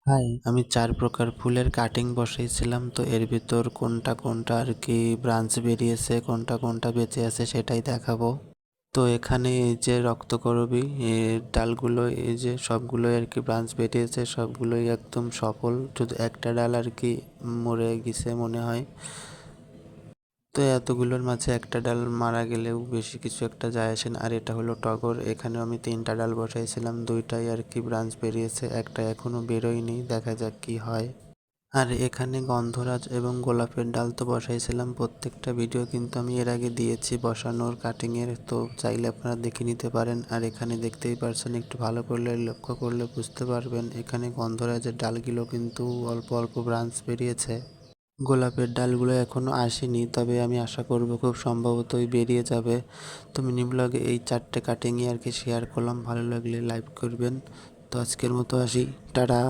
High, আমি 4 প্রকার ফুলের কাটিং বসাইছিলাম, তো এর ভিতর কোনটা কোনটা আর কি ব্রাঞ্চ বেরিয়েছে, কোনটা কোনটা বেঁচে আছে সেটাই দেখাবো। তো এখানে এই যে রক্তকরবী এর ডালগুলো, এই যে সবগুলোই আর কি ব্রাঞ্চ বেরিয়েছে, সবগুলোই একদম সফল, শুধু একটা ডাল আর কি মরে গেছে মনে হয়। তো এতগুলোর মাঝে একটা ডাল মারা গেলেও বেশি কিছু একটা যায় আসে না। আর এটা হলো টগর, এখানেও আমি 3টা ডাল বসাইছিলাম, 2টাই আর কি ব্রাঞ্চ বেরিয়েছে, একটা এখনো বেরোয়নি, দেখা যাক কি হয়। আর এখানে গন্ধরাজ এবং গোলাপের ডাল তো বসাইছিলাম, প্রত্যেকটা ভিডিও কিন্তু আমি এর আগে দিয়েছি বসানোর কাটিংয়ের, তো চাইলে আপনারা দেখে নিতে পারেন। আর এখানে দেখতেই পারছেন, একটু ভালো করলে লক্ষ্য করলে বুঝতে পারবেন, এখানে গন্ধরাজের ডালগুলো কিন্তু অল্প অল্প ব্রাঞ্চ বেরিয়েছে। গোলাপের ডালগুলো এখনও আসেনি, তবে আমি আশা করব খুব সম্ভবতই বেরিয়ে যাবে। তো মিনি ব্লগে এই 4টে কাটিংই আর কি শেয়ার করলাম, ভালো লাগলে লাইক করবেন। তো আজকের মতো আসি, টাটা।